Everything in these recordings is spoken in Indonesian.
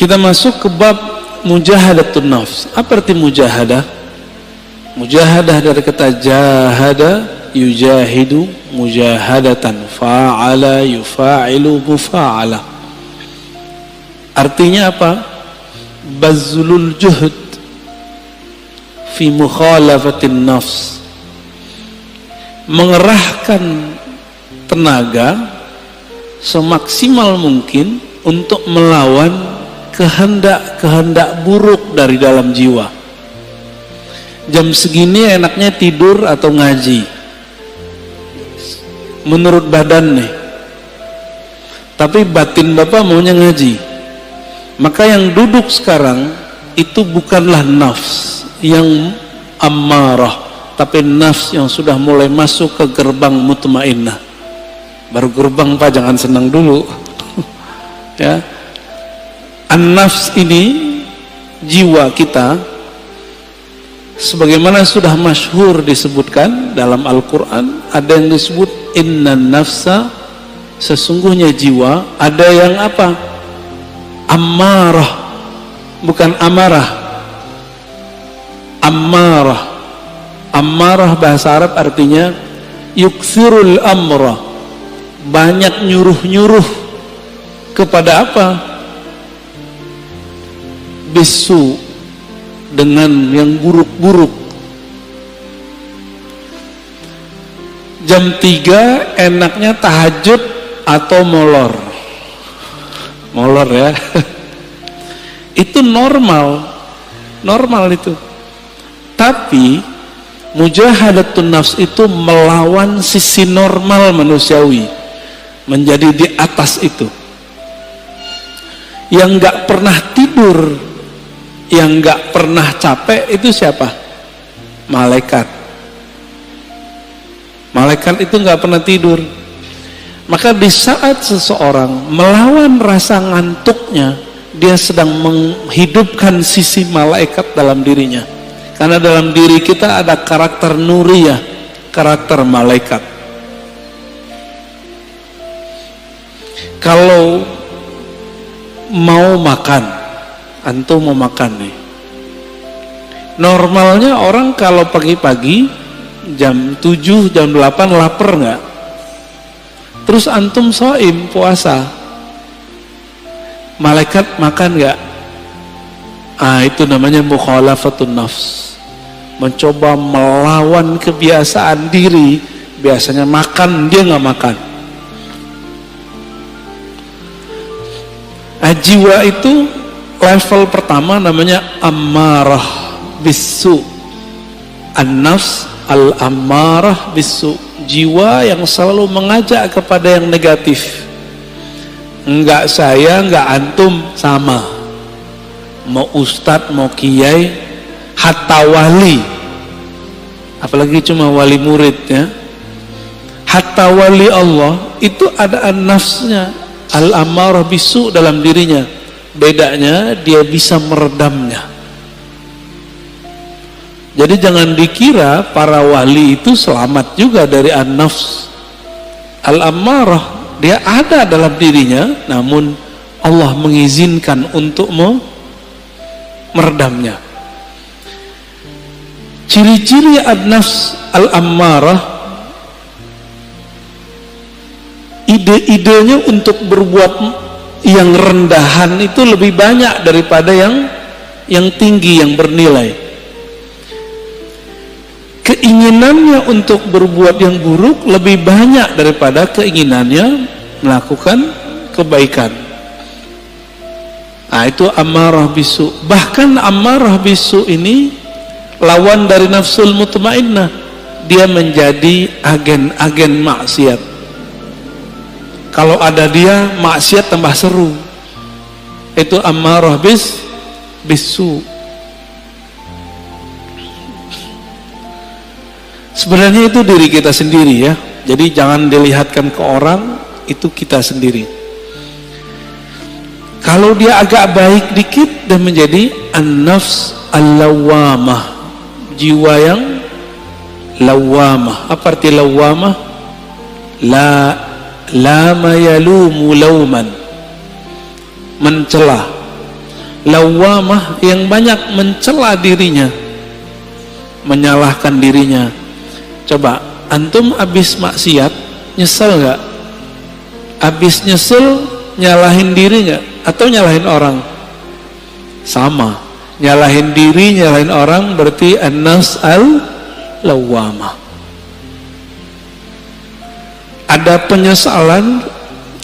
Kita masuk ke bab mujahadatun nafs. Apa arti mujahadah? Mujahadah dari kata jahada, yujahidu, mujahadatan, fa'ala, yufa'ilu, mufa'ala. Artinya apa? Bazlul juhud fi mukhalafatin nafs. Mengerahkan tenaga semaksimal mungkin untuk melawan kehendak-kehendak buruk dari dalam jiwa. Jam segini enaknya tidur atau ngaji menurut badan nih, tapi batin bapak maunya ngaji. Maka yang duduk sekarang itu bukanlah nafs yang ammarah, tapi nafs yang sudah mulai masuk ke gerbang mutmainnah. Baru gerbang pak, jangan senang dulu. Ya, an-nafs ini jiwa kita, sebagaimana sudah masyhur disebutkan dalam Al-Quran. Ada yang disebut innan nafsa, sesungguhnya jiwa. Ada yang apa? Ammarah, bukan amarah. Ammarah. Ammarah bahasa Arab artinya yukthirul amra, banyak nyuruh-nyuruh kepada apa? Bisu, dengan yang buruk-buruk. Jam 3 enaknya tahajud atau molor. Molor ya. Itu normal. Normal itu. Tapi mujahadatun nafs itu melawan sisi normal manusiawi, menjadi di atas itu. Yang gak pernah tidur, yang gak pernah capek itu siapa? Malaikat. Malaikat itu gak pernah tidur. Maka di saat seseorang melawan rasa ngantuknya, dia sedang menghidupkan sisi malaikat dalam dirinya. Karena dalam diri kita ada karakter nuriyah, karakter malaikat. Kalau mau makan, antum mau makan nih, normalnya orang kalau pagi-pagi jam 7, jam 8 lapar nggak? Terus antum shaim, puasa, malaikat makan nggak? Itu namanya mukhalafatun nafs, mencoba melawan kebiasaan diri. Biasanya makan, dia nggak makan. Jiwa itu level pertama namanya ammarah bisu. An-nafs al-ammarah bisu, jiwa yang selalu mengajak kepada yang negatif. Enggak saya, enggak antum, sama. Mau ustadz, mau kiai, hatta wali, apalagi cuma wali murid ya. Hatta wali Allah itu ada an-nafsnya al-ammarah bisu dalam dirinya. Bedanya dia bisa meredamnya. Jadi jangan dikira para wali itu selamat juga dari an-nafs al-ammarah. Dia ada dalam dirinya, namun Allah mengizinkan untuk meredamnya. Ciri-ciri an-nafs al-ammarah, ide-idenya untuk berbuat yang rendahan itu lebih banyak daripada yang tinggi, yang bernilai. Keinginannya untuk berbuat yang buruk lebih banyak daripada keinginannya melakukan kebaikan. Itu ammarah bisu. Bahkan ammarah bisu ini lawan dari nafsul mutmainnah. Dia menjadi agen-agen maksiat. Kalau ada dia, maksiat tambah seru. Itu ammarah bisu. Sebenarnya itu diri kita sendiri ya. Jadi jangan dilihatkan ke orang, itu kita sendiri. Kalau dia agak baik dikit, dan menjadi an-nafs al-lawamah, jiwa yang lawamah. Apa arti lawamah? Lama yalumu lauman, mencela. lawamah yang banyak mencela dirinya, menyalahkan dirinya. Coba antum habis maksiat nyesel nggak? Habis nyesel nyalahin diri nggak? Atau nyalahin orang? Sama, nyalahin diri, nyalahin orang, berarti an-nafs al-lawamah. Ada penyesalan,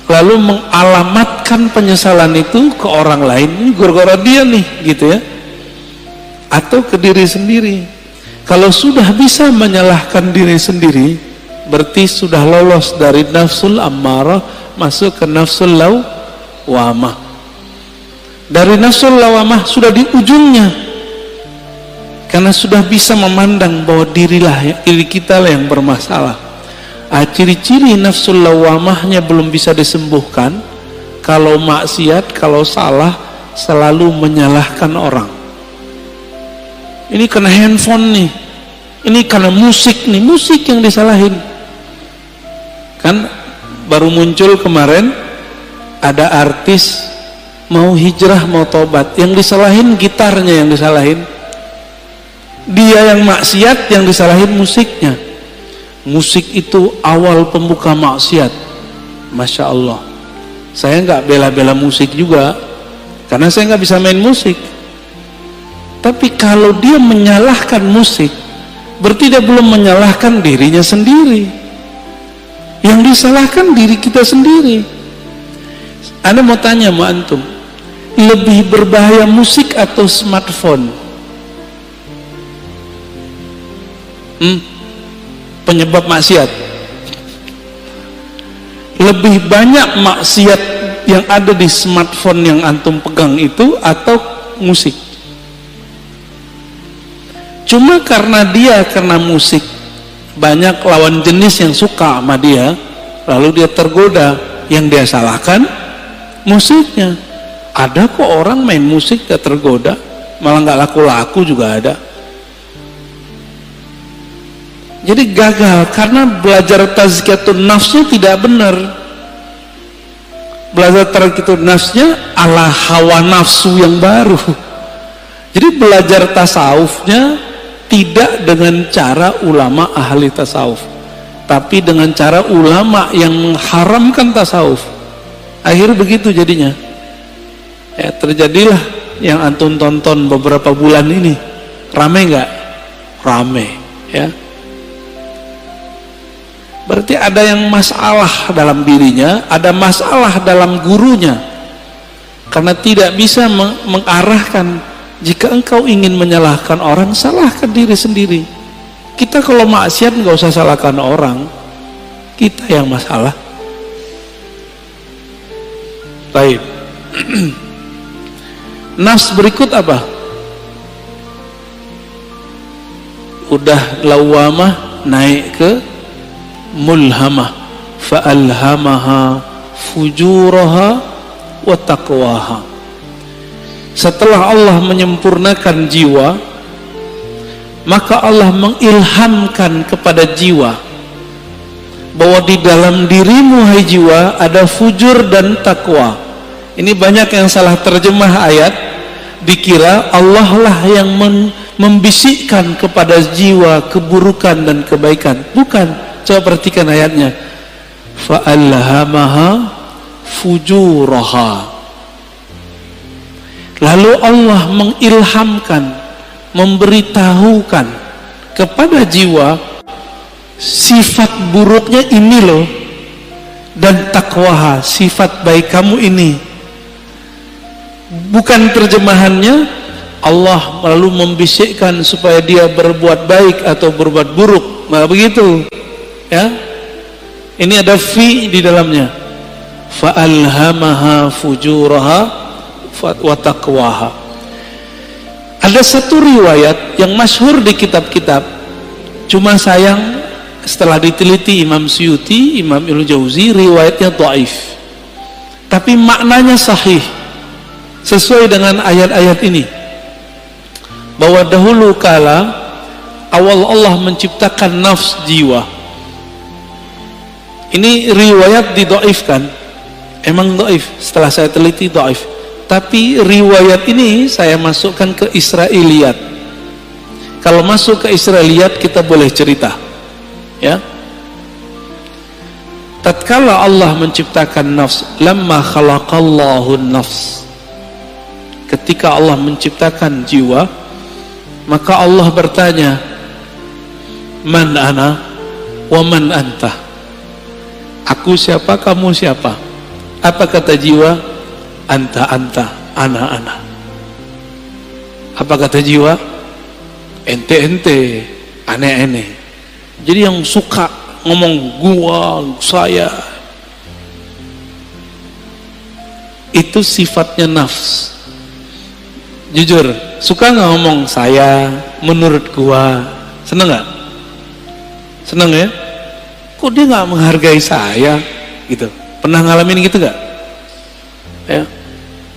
lalu mengalamatkan penyesalan itu ke orang lain, ini gara-gara dia nih, gitu ya, atau ke diri sendiri. Kalau sudah bisa menyalahkan diri sendiri, berarti sudah lolos dari nafsul ammarah masuk ke nafsul lawamah. Dari nafsul lawamah sudah di ujungnya, karena sudah bisa memandang bahwa diri kita lah yang bermasalah. Ciri-ciri nafsul lawamahnya belum bisa disembuhkan kalau maksiat, kalau salah selalu menyalahkan orang. Ini karena handphone nih, ini karena musik nih, musik yang disalahin. Kan baru muncul kemarin ada artis mau hijrah, mau tobat, yang disalahin gitarnya, yang disalahin dia, yang maksiat yang disalahin musiknya. Musik itu awal pembuka maksiat. Masya Allah, saya nggak bela-bela musik juga karena saya nggak bisa main musik, tapi kalau dia menyalahkan musik berarti dia belum menyalahkan dirinya sendiri. Yang disalahkan diri kita sendiri. Anda mau tanya sama antum, lebih berbahaya musik atau smartphone? Penyebab maksiat. Lebih banyak maksiat yang ada di smartphone yang antum pegang itu atau musik? Cuma karena musik banyak lawan jenis yang suka sama dia, lalu dia tergoda, yang dia salahkan musiknya. Ada kok orang main musik gak tergoda, malah gak laku-laku juga ada. Jadi gagal karena belajar tazkiyatun nafsnya tidak benar. Belajar tazkiyatun nafsnya ala hawa nafsu yang baru. Jadi belajar tasawufnya tidak dengan cara ulama ahli tasawuf, tapi dengan cara ulama yang mengharamkan tasawuf. Akhirnya begitu jadinya. Ya, terjadilah yang antum tonton beberapa bulan ini. Rame nggak? Rame, ya. Berarti ada yang masalah dalam dirinya, ada masalah dalam gurunya, karena tidak bisa mengarahkan. Jika engkau ingin menyalahkan orang, salahkan diri sendiri. Kita kalau maksiat nggak usah salahkan orang, kita yang masalah. Baik. Nafs berikut apa? Udah lawamah, naik ke mulhamah, fa'alhamaha fujuraha wa taqwaha. Setelah Allah menyempurnakan jiwa, maka Allah mengilhamkan kepada jiwa bahwa di dalam dirimu, hai jiwa, ada fujur dan takwa. Ini banyak yang salah terjemah ayat, dikira Allah lah yang membisikkan kepada jiwa keburukan dan kebaikan. Bukan. Coba perhatikan ayatnya, fa'alhamaha fujuraha. Lalu Allah mengilhamkan, memberitahukan kepada jiwa sifat buruknya ini loh, dan takwaha, sifat baik kamu ini. Bukan terjemahannya Allah lalu membisikkan supaya dia berbuat baik atau berbuat buruk, nggak begitu. Ya, ini ada fi di dalamnya. Fa'alhamaha fujuraha wa taqwaha. Ada satu riwayat yang masyhur di kitab-kitab, cuma sayang setelah diteliti Imam Suyuti, Imam Ibnu Jauzi, riwayatnya dhaif. Tapi maknanya sahih, sesuai dengan ayat-ayat ini, bahwa dahulu kala awal Allah menciptakan nafs jiwa. Ini riwayat didhaifkan, emang dhaif, setelah saya teliti dhaif, Tapi riwayat ini saya masukkan ke Israiliyat. Kalau masuk ke Israiliyat kita boleh cerita, ya. Tatkala Allah menciptakan nafs, lamma khalaqallahu nafs, ketika Allah menciptakan jiwa, maka Allah bertanya, man ana wa man anta, aku siapa, kamu siapa? Apa kata jiwa? Anta anta, ana ana. Apa kata jiwa? Ente ente, ane ane. Jadi yang suka ngomong gua, saya, itu sifatnya nafs. Jujur, suka nggak ngomong saya, menurut gua? Seneng nggak? Seneng ya? Kok dia nggak menghargai saya? Gitu. Pernah ngalamin gitu nggak? Ya.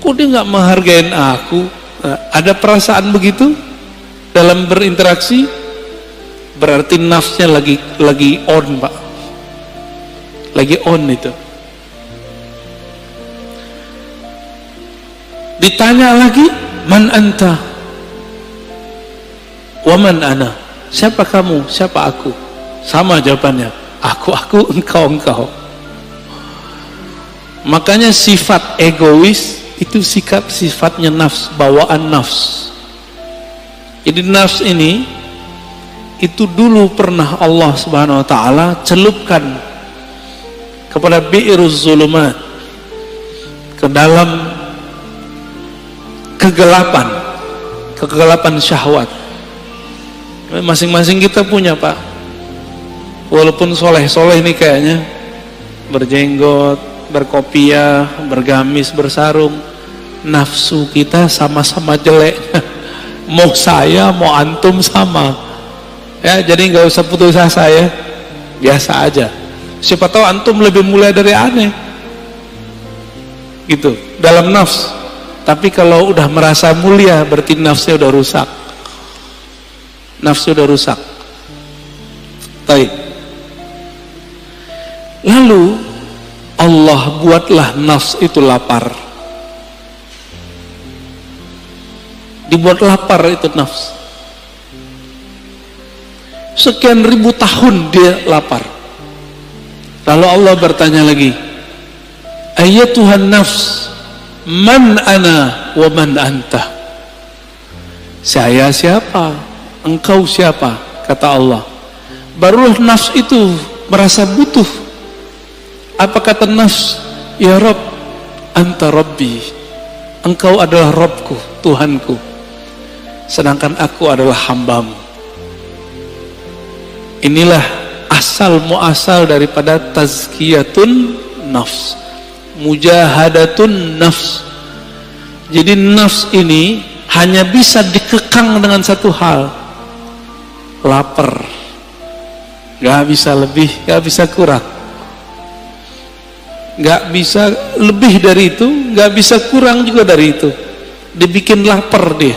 Kok dia nggak menghargai aku? Ada perasaan begitu dalam berinteraksi? Berarti nafsnya lagi on, Pak. Lagi on itu. Ditanya lagi, man anta wa man ana, siapa kamu, siapa aku? Sama jawabannya, aku, engkau. Makanya sifat egois itu sifatnya nafs, bawaan nafs. Jadi nafs ini itu dulu pernah Allah Subhanahu wa taala celupkan kepada bi'iruz zulumat, ke dalam kegelapan syahwat. Masing-masing kita punya, Pak. Walaupun soleh-soleh ini kayaknya, berjenggot, berkopiah, bergamis, bersarung, nafsu kita sama-sama jelek. Mau saya, mau antum sama. Ya, jadi nggak usah putus asa ya, biasa aja. Siapa tahu antum lebih mulia dari aneh, gitu dalam nafs. Tapi kalau udah merasa mulia, berarti nafsnya udah rusak. Nafsu udah rusak. Baik. Lalu Allah buatlah nafs itu lapar. Dibuat lapar itu nafs. Sekian ribu tahun dia lapar. Lalu Allah bertanya lagi, ayatuhan nafs, man ana wa man anta, saya siapa, engkau siapa? Kata Allah. Barulah nafs itu merasa butuh. Apa kata nafs? Ya Rabb, anta Rabbi, engkau adalah Rabbku, Tuhanku, sedangkan aku adalah hambamu. Inilah asal muasal daripada tazkiyatun nafs, mujahadatun nafs. Jadi nafs ini hanya bisa dikekang dengan satu hal, lapar. Gak bisa lebih, gak bisa kurang, gak bisa lebih dari itu, gak bisa kurang juga dari itu. Dibikin lapar dia.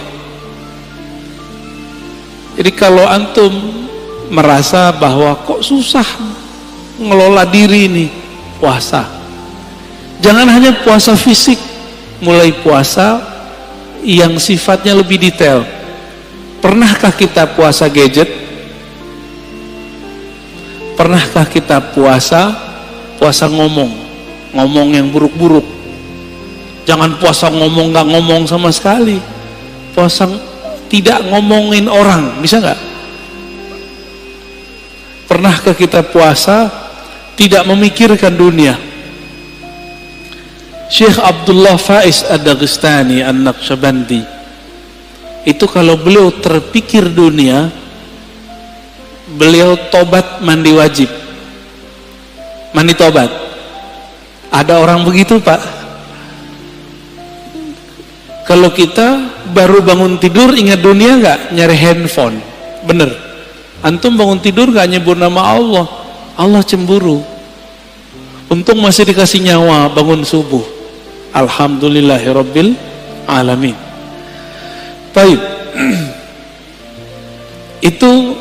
Jadi kalau antum merasa bahwa kok susah ngelola diri ini, puasa. Jangan hanya puasa fisik, mulai puasa yang sifatnya lebih detail. Pernahkah kita puasa gadget? Pernahkah kita puasa ngomong yang buruk-buruk? Jangan puasa ngomong nggak ngomong sama sekali. Puasa tidak ngomongin orang, bisa nggak? Pernahkah kita puasa tidak memikirkan dunia? Syekh Abdullah Faiz Ad-Daghestani An-Naqsyabandi itu kalau beliau terpikir dunia, beliau tobat mandi wajib, mandi tobat. Ada orang begitu, Pak. Kalau kita baru bangun tidur ingat dunia nggak? Nyari handphone, bener. Antum bangun tidur gak nyebut nama Allah, Allah cemburu. Untung masih dikasih nyawa bangun subuh. Alhamdulillahirabbil alamin. Baik. Itu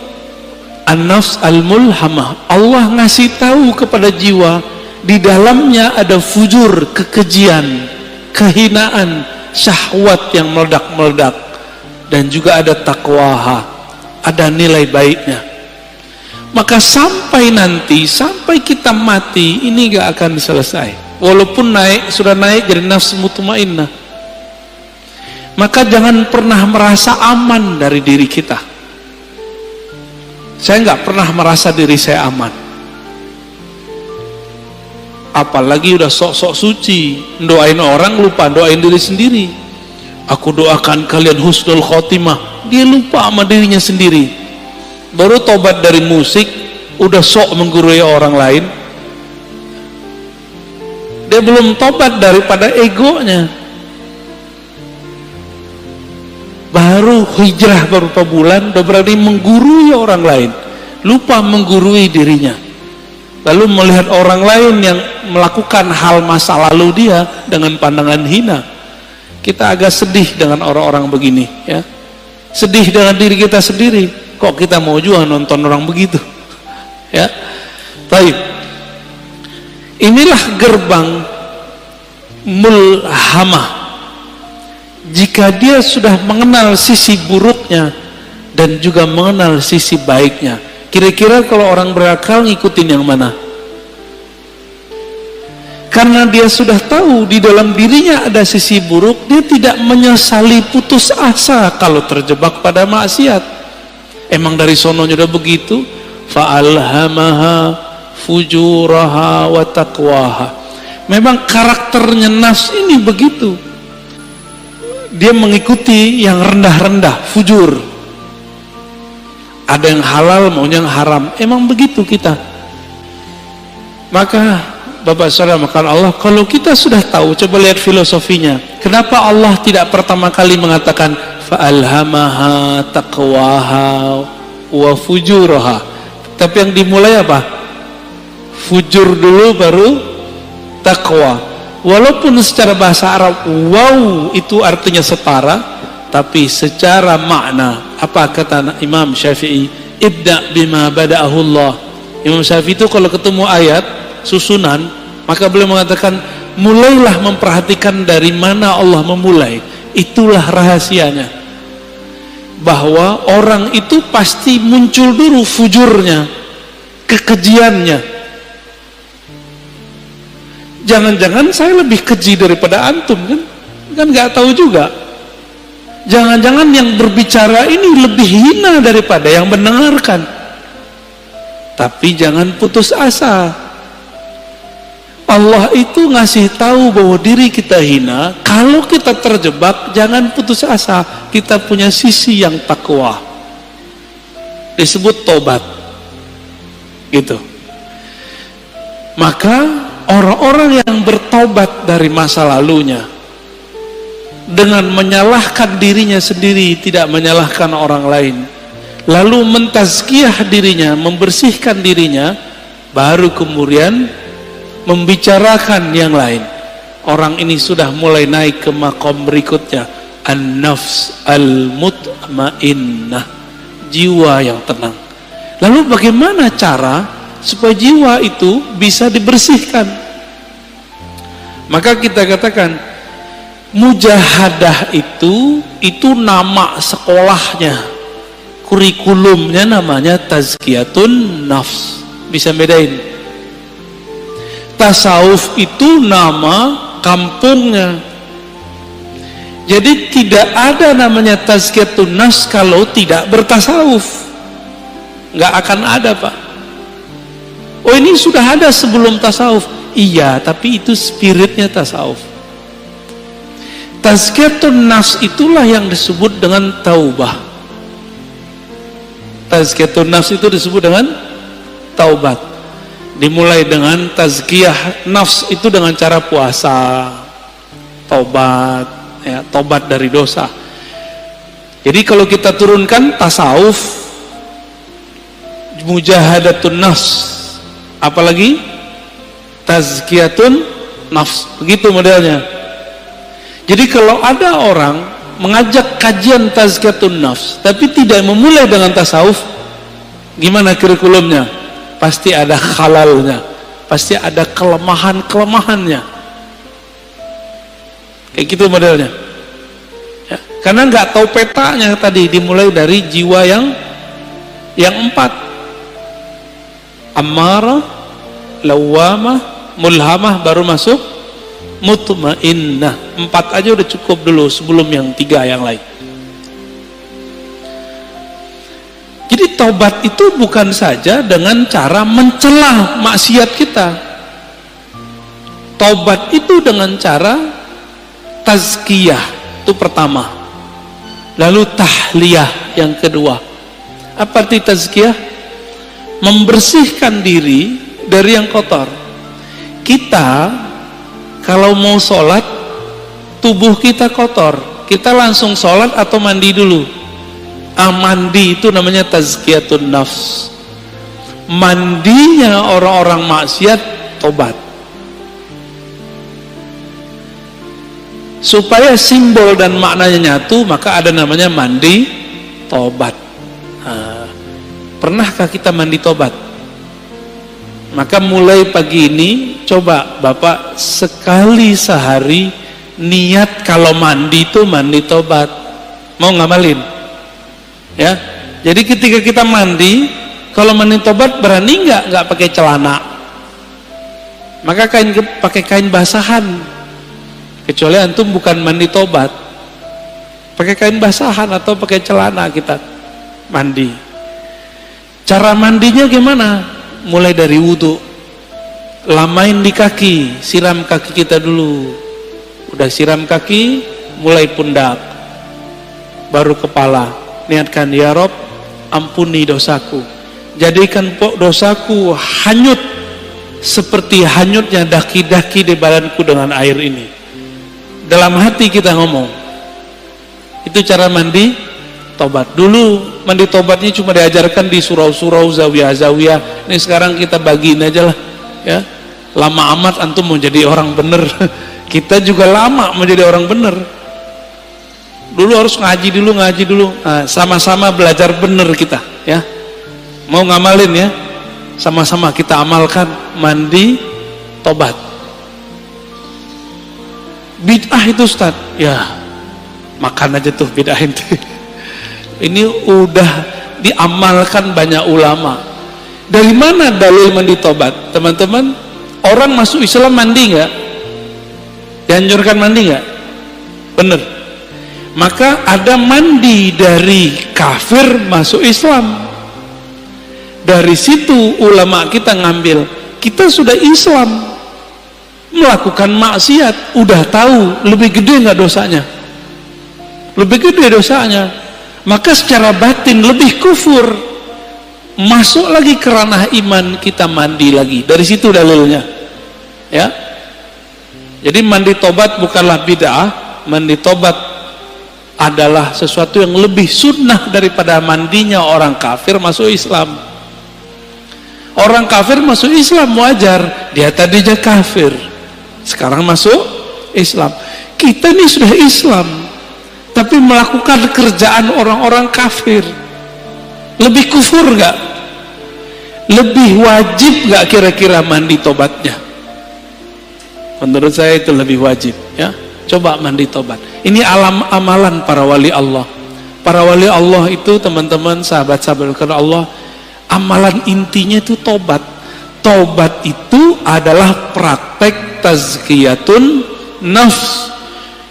an-nafs al-mulhamah. Allah ngasih tahu kepada jiwa, di dalamnya ada fujur, kekejian, kehinaan, syahwat yang meledak-meledak, dan juga ada taqwaha, ada nilai baiknya. Maka sampai nanti, sampai kita mati, ini gak akan selesai. Walaupun sudah naik jadi nafsu mutmainnah. Maka jangan pernah merasa aman dari diri kita. Saya nggak pernah merasa diri saya aman. Apalagi udah sok-sok suci, doain orang lupa doain diri sendiri. Aku doakan kalian husnul khotimah, dia lupa sama dirinya sendiri. Baru tobat dari musik, udah sok menggurui orang lain. Dia belum tobat daripada egonya. Baru hijrah beberapa bulan, udah berani menggurui orang lain, lupa menggurui dirinya. Lalu melihat orang lain yang melakukan hal masa lalu dia dengan pandangan hina. Kita agak sedih dengan orang-orang begini, ya. Sedih dengan diri kita sendiri. Kok kita mau juga nonton orang begitu, ya. Baik. Inilah gerbang mulhamah. Jika dia sudah mengenal sisi buruknya dan juga mengenal sisi baiknya. Kira-kira kalau orang berakal ngikutin yang mana? Karena dia sudah tahu di dalam dirinya ada sisi buruk, dia tidak menyesali putus asa kalau terjebak pada maksiat. Emang dari sononya udah begitu. Fa'alhamaha fujuraha wa taqwaha. Memang karakternya nafs ini begitu. Dia mengikuti yang rendah-rendah, fujur. Ada yang halal, maunya yang haram. Emang begitu kita. Maka Bapak Saudara makan Allah, kalau kita sudah tahu, coba lihat filosofinya. Kenapa Allah tidak pertama kali mengatakan fa'alhamaha taqwaha wa fujuraha? Tapi yang dimulai apa? Fujur dulu baru taqwa. Walaupun secara bahasa Arab wow itu artinya setara, tapi secara makna apa kata Imam Syafi'i? Ibda bima bada'ahu Allah. Imam Syafi'i itu kalau ketemu ayat susunan, maka beliau mengatakan mulailah memperhatikan dari mana Allah memulai. Itulah rahasianya, bahwa orang itu pasti muncul dulu fujurnya, kekejiannya. Jangan-jangan saya lebih keji daripada antum, kan nggak tahu juga. Jangan-jangan yang berbicara ini lebih hina daripada yang mendengarkan. Tapi jangan putus asa. Allah itu ngasih tahu bahwa diri kita hina. Kalau kita terjebak, jangan putus asa. Kita punya sisi yang takwa, disebut tobat, gitu. Maka orang-orang yang bertobat dari masa lalunya dengan menyalahkan dirinya sendiri, tidak menyalahkan orang lain, lalu mentazkiyah dirinya, membersihkan dirinya, baru kemudian membicarakan yang lain. Orang ini sudah mulai naik ke makom berikutnya, an-nafs al-mutmainnah, jiwa yang tenang. Lalu bagaimana cara supaya jiwa itu bisa dibersihkan? Maka kita katakan mujahadah itu nama sekolahnya, kurikulumnya namanya tazkiyatun nafs. Bisa bedain? Tasawuf itu nama kampungnya. Jadi tidak ada namanya tazkiyatun nafs kalau tidak bertasawuf. Nggak akan ada, Pak. Oh, ini sudah ada sebelum tasawuf. Iya, tapi itu spiritnya tasawuf. Tazkiyatun nafs itulah yang disebut dengan taubah. Tazkiyatun nafs itu disebut dengan taubat. Dimulai dengan tazkiyah nafs itu dengan cara puasa, taubat, ya, taubat dari dosa. Jadi kalau kita turunkan tasawuf, mujahadatun nafs, apalagi tazkiyatun nafs, begitu modelnya. Jadi kalau ada orang mengajak kajian tazkiyatun nafs tapi tidak memulai dengan tasawuf, gimana kurikulumnya? Pasti ada halalnya, pasti ada kelemahan-kelemahannya. Kayak gitu modelnya. Karena nggak tahu petanya tadi, dimulai dari jiwa yang 4. Ammarah, lawamah, mulhamah, baru masuk mutmainnah. 4 aja udah cukup dulu sebelum yang 3 yang lain. Jadi taubat itu bukan saja dengan cara mencela maksiat kita. Taubat itu dengan cara tazkiyah, itu pertama. Lalu tahliyah yang kedua. Apa arti tazkiyah? Membersihkan diri dari yang kotor. Kita kalau mau sholat, tubuh kita kotor, kita langsung sholat atau mandi dulu? Mandi itu namanya tazkiyatun nafs. Mandinya orang-orang maksiat tobat. Supaya simbol dan maknanya nyatu, maka ada namanya mandi tobat. Pernahkah kita mandi tobat? Maka mulai pagi ini coba Bapak sekali sehari niat kalau mandi itu mandi tobat. Mau ngamalin? Ya. Jadi ketika kita mandi, kalau mandi tobat berani nggak pakai celana? Maka pakai kain basahan. Kecuali antum bukan mandi tobat, pakai kain basahan atau pakai celana kita mandi. Cara mandinya gimana? Mulai dari wudhu, lamain di kaki, siram kaki kita dulu. Udah siram kaki, mulai pundak, baru kepala. Niatkan, ya Rob, ampuni dosaku, jadikan dosaku hanyut seperti hanyutnya daki-daki di badanku dengan air ini. Dalam hati kita ngomong. Itu cara mandi tobat. Dulu mandi tobatnya cuma diajarkan di surau-surau, zawiyah-zawiyah. Ini sekarang kita bagiin aja lah, ya. Lama amat antum mau jadi orang bener. Kita juga lama menjadi orang bener. Dulu harus ngaji dulu. Nah, sama-sama belajar bener kita, ya. Mau ngamalin ya? Sama-sama kita amalkan mandi tobat. Bid'ah itu Ustaz, ya makan aja tuh bid'ah itu. Ini udah diamalkan banyak ulama. Dari mana dalil mandi tobat? Teman-teman, orang masuk Islam mandi nggak? Dianjurkan mandi nggak? Bener. Maka ada mandi dari kafir masuk Islam. Dari situ ulama kita ngambil, kita sudah Islam, melakukan maksiat, udah tahu lebih gede nggak dosanya? Lebih gede dosanya, maka secara batin lebih kufur. Masuk lagi ke ranah iman, kita mandi lagi. Dari situ dalilnya, ya. Jadi mandi tobat bukanlah bid'ah. Mandi tobat adalah sesuatu yang lebih sunnah daripada mandinya orang kafir masuk Islam. Orang kafir masuk Islam wajar, dia tadinya kafir, sekarang masuk Islam. Kita ini sudah Islam, tapi melakukan kerjaan orang-orang kafir. Lebih kufur nggak? Lebih wajib nggak kira-kira mandi tobatnya? Menurut saya itu lebih wajib, ya. Coba mandi tobat. Ini amalan para wali Allah. Para wali Allah itu, teman-teman, sahabat-sahabat karena Allah, amalan intinya itu tobat. Tobat itu adalah praktek tazkiyatun nafs.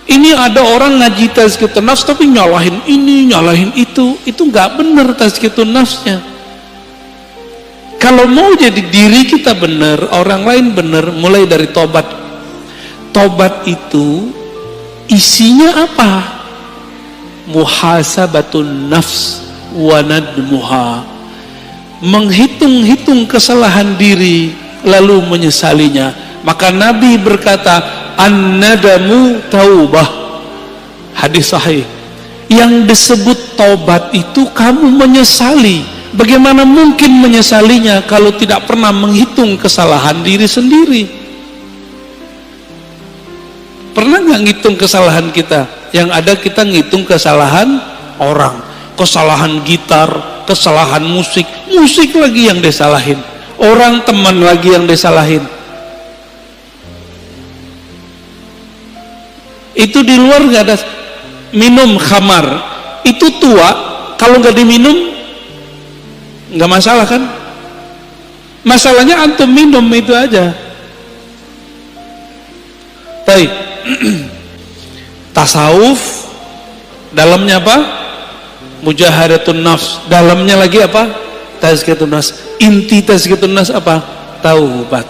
Ini ada orang ngaji tazkiyatun nafs tapi nyalahin ini, nyalahin itu nggak benar tazkiyatun nafsnya. Kalau mau jadi diri kita benar, orang lain benar, mulai dari tobat. Tobat itu isinya apa? Muhasabatun nafs wa nadmuha. Menghitung-hitung kesalahan diri lalu menyesalinya. Maka Nabi berkata, an-nadamu taubah. Hadis sahih. Yang disebut taubat itu kamu menyesali. Bagaimana mungkin menyesalinya kalau tidak pernah menghitung kesalahan diri sendiri? Pernah nggak ngitung kesalahan kita? Yang ada kita ngitung kesalahan orang, kesalahan gitar, kesalahan musik lagi yang disalahin, orang teman lagi yang disalahin. Itu di luar nggak ada. minum khamar itu tua, kalau nggak diminum nggak masalah kan? Masalahnya antum minum itu aja. Baik. Tasawuf dalamnya apa? Mujahadatun nafs. Dalamnya lagi apa? Tazkiyatun nafs. Inti tazkiyatun nafs apa? Taubat.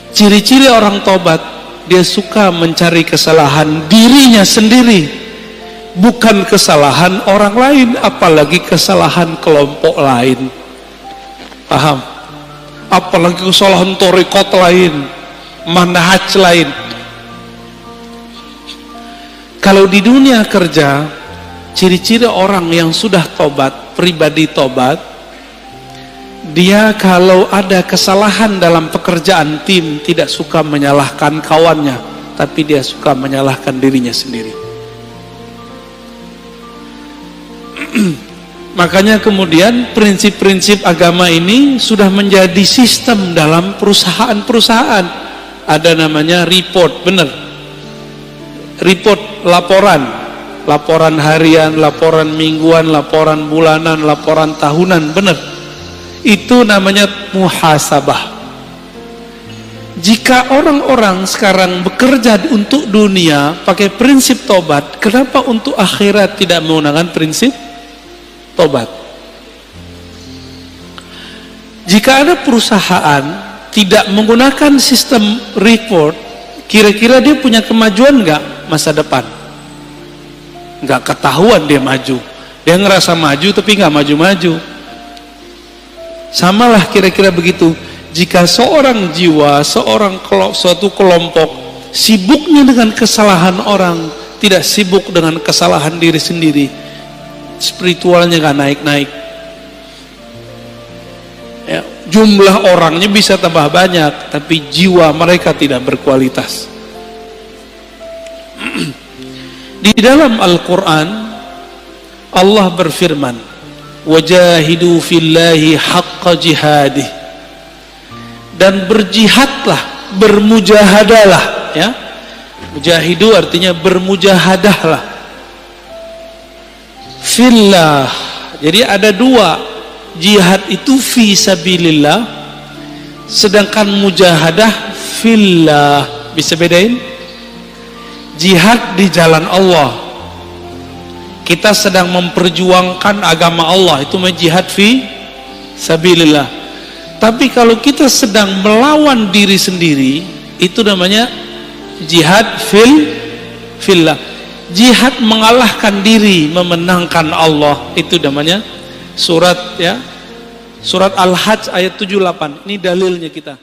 Ciri-ciri orang tobat, dia suka mencari kesalahan dirinya sendiri, bukan kesalahan orang lain, apalagi kesalahan kelompok lain. Paham? Apalagi kesalahan thariqat lain, manhaj lain. Kalau di dunia kerja, ciri-ciri orang yang sudah tobat, pribadi tobat, dia kalau ada kesalahan dalam pekerjaan tim tidak suka menyalahkan kawannya, tapi dia suka menyalahkan dirinya sendiri. Makanya kemudian prinsip-prinsip agama ini sudah menjadi sistem dalam perusahaan-perusahaan. Ada namanya report, benar. Report, laporan harian, laporan mingguan, laporan bulanan, laporan tahunan, benar. Itu namanya muhasabah. Jika orang-orang sekarang bekerja untuk dunia pakai prinsip tobat, kenapa untuk akhirat tidak menggunakan prinsip tobat? Jika ada perusahaan tidak menggunakan sistem report, kira-kira dia punya kemajuan nggak masa depan? Nggak ketahuan dia maju. Dia ngerasa maju tapi nggak maju-maju. Samalah kira-kira begitu. Jika seorang jiwa, suatu kelompok sibuknya dengan kesalahan orang, tidak sibuk dengan kesalahan diri sendiri, spiritualnya nggak naik-naik. Ya, jumlah orangnya bisa tambah banyak, tapi jiwa mereka tidak berkualitas. Di dalam Al-Quran Allah berfirman, wajahidu fillahi haqqa jihadih, dan berjihadlah, bermujahadalah, ya. Mujahidu artinya bermujahadahlah fillah. Jadi ada dua, jihad itu fi sabilillah, sedangkan mujahadah fillah. Bisa bedain? Jihad di jalan Allah, kita sedang memperjuangkan agama Allah, itu jihad fi sabilillah. Tapi kalau kita sedang melawan diri sendiri, itu namanya jihad fillah. Jihad mengalahkan diri, memenangkan Allah, itu namanya surat Al-Hajj ayat 78. Ini dalilnya kita.